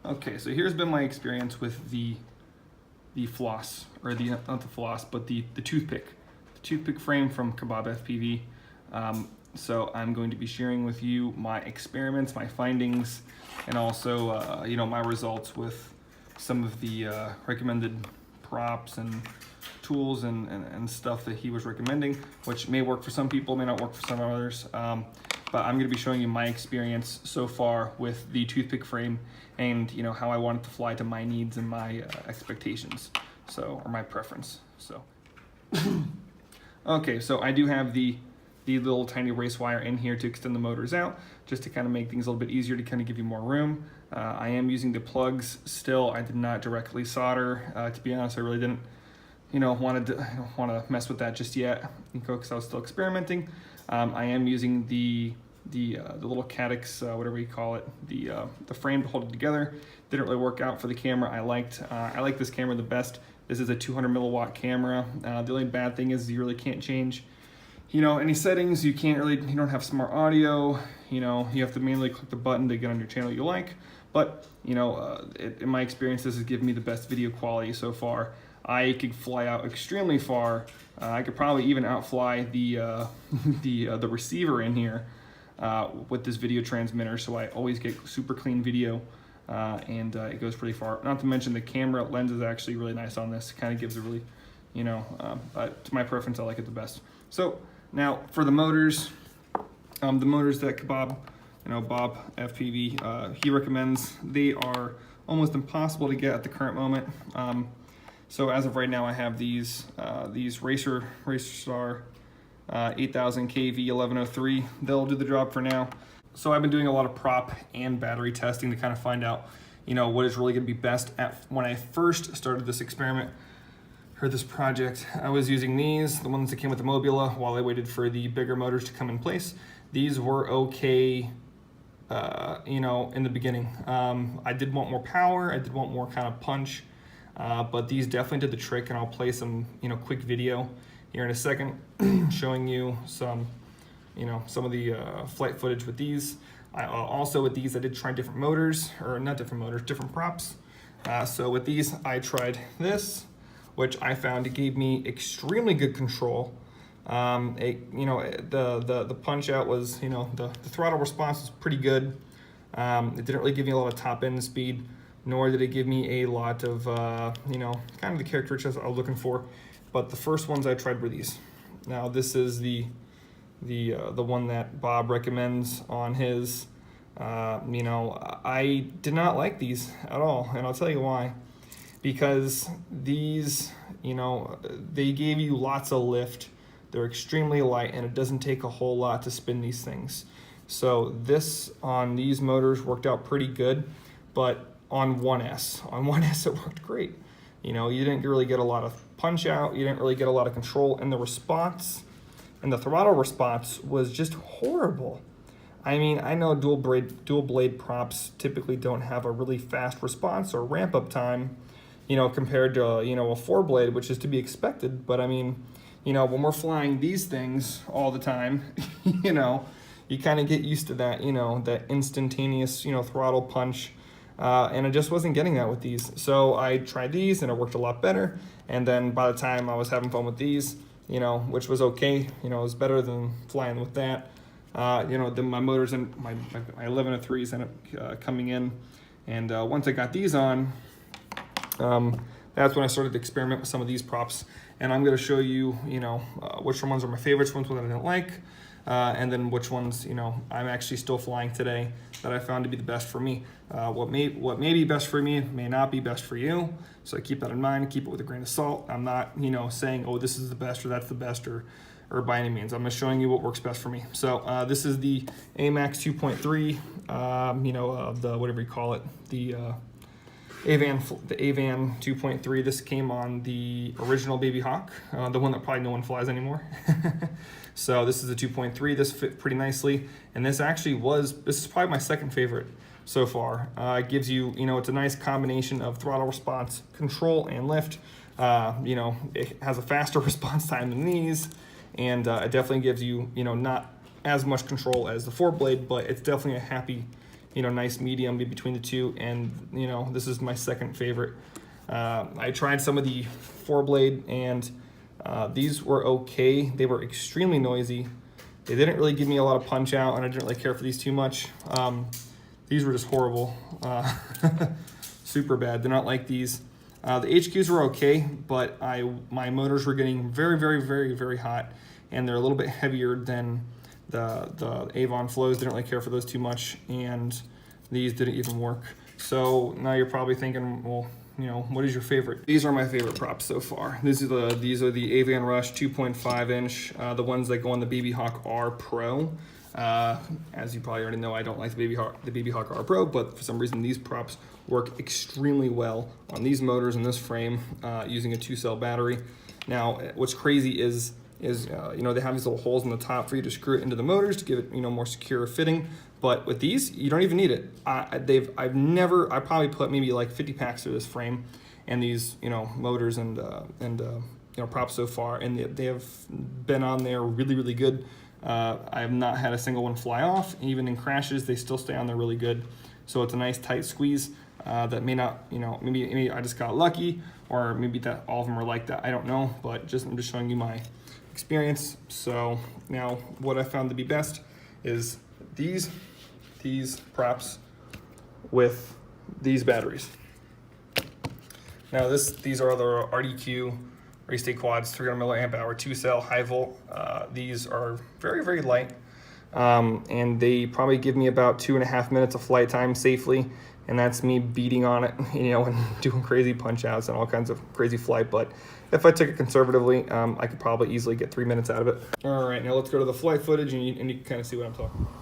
Okay, so here's been my experience with the floss, or not the floss, but the toothpick. The toothpick frame from KababFPV. So I'm going to be sharing with you my experiments, my findings, and also my results with some of the recommended props and tools and stuff that he was recommending, which may work for some people, may not work for some others. But I'm going to be showing you my experience so far with the toothpick frame, and how I want it to fly to my needs and my expectations, or my preference. So okay, so I do have the little tiny race wire in here to extend the motors out, just to kind of make things a little bit easier, to kind of give you more room. I am using the plugs still. I did not directly solder. To be honest, I really didn't want to mess with that just yet, because I was still experimenting. I am using the little caddx, whatever you call it, the frame to hold it together. Didn't really work out for the camera. I like this camera the best. This is a 200 milliwatt camera. The only bad thing is you really can't change any settings. You don't have smart audio. You have to manually click the button to get on your channel you like. But in my experience, this has given me the best video quality so far. I could fly out extremely far. I could probably even outfly the receiver in here with this video transmitter, so I always get super clean video, and it goes pretty far. Not to mention the camera lens is actually really nice on this. It kind of gives a really, to my preference, I like it the best. So now for the motors that Bob FPV, he recommends, they are almost impossible to get at the current moment. So as of right now, I have these Racer Star 8000 kV 1103. They'll do the job for now. So I've been doing a lot of prop and battery testing to kind of find out, what is really going to be best. When I first started this experiment, or this project, I was using the ones that came with the Mobula, while I waited for the bigger motors to come in place. These were okay, in the beginning. I did want more power. I did want more kind of punch. But these definitely did the trick, and I'll play some, quick video here in a second, showing you some of the flight footage with these. Also with these, I did try different motors, or not different motors, different props. So with these, I tried this, which I found it gave me extremely good control. The punch out was, the throttle response was pretty good. It didn't really give me a lot of top end speed, nor did it give me a lot of, kind of the characteristics I was looking for. But the first ones I tried were these. Now this is the one that Bob recommends on his. I did not like these at all, and I'll tell you why. Because these, they gave you lots of lift. They're extremely light, and it doesn't take a whole lot to spin these things. So this on these motors worked out pretty good, but on 1S it worked great. You didn't really get a lot of punch out, you didn't really get a lot of control, and the response and the throttle response was just horrible. I mean, I know dual blade props typically don't have a really fast response or ramp up time, compared to a 4-blade, which is to be expected. But I mean, when we're flying these things all the time, you kind of get used to that, that instantaneous, throttle punch. And I just wasn't getting that with these. So I tried these, and it worked a lot better. And then by the time I was having fun with these, which was okay, it was better than flying with that. Then my motors and my 1103s ended up coming in. And once I got these on, that's when I started to experiment with some of these props. And I'm going to show you, which ones are my favorites, ones that I didn't like. And then which ones, I'm actually still flying today that I found to be the best for me. What may be best for me may not be best for you. So keep that in mind, keep it with a grain of salt. I'm not, saying, oh, this is the best or that's the best or by any means. I'm just showing you what works best for me. So this is the AMAX 2.3, the whatever you call it, the Avan 2.3. This came on the original Baby Hawk, the one that probably no one flies anymore. So this is the 2.3. This fit pretty nicely, and this is probably my second favorite so far. It gives you, it's a nice combination of throttle response, control, and lift. It has a faster response time than these, and it definitely gives you, not as much control as the 4-blade, but it's definitely a happy, nice medium between the two, and this is my second favorite. I tried some of the 4-blade, and these were okay. They were extremely noisy. They didn't really give me a lot of punch out, and I didn't really care for these too much. These were just horrible, super bad. They're not like these. The HQs were okay, but my motors were getting very, very, very, very hot, and they're a little bit heavier than the Avon Flows. Didn't really care for those too much, and these didn't even work. So now you're probably thinking, well, what is your favorite? These are my favorite props so far. These are the Avian Rush 2.5 inch, the ones that go on the Baby Hawk R Pro. As you probably already know, I don't like the Baby Hawk R Pro, but for some reason these props work extremely well on these motors and this frame using a 2-cell battery. Now, what's crazy is they have these little holes in the top for you to screw it into the motors to give it more secure fitting. But with these, you don't even need it. I probably put maybe like 50 packs through this frame and these motors and props so far, and they have been on there really, really good. I have not had a single one fly off. Even in crashes, they still stay on there really good. So it's a nice tight squeeze that may not, maybe I just got lucky, or maybe that all of them are like that. I don't know, but I'm just showing you my experience. So now what I found to be best is these props with these batteries. Now these are the RDQ Race Day Quads, 300 milliamp hour, 2-cell, high volt. These are very, very light, and they probably give me about 2.5 minutes of flight time safely, and that's me beating on it, and doing crazy punch outs and all kinds of crazy flight. But if I took it conservatively, I could probably easily get 3 minutes out of it. All right, now let's go to the flight footage, and you can kind of see what I'm talking about.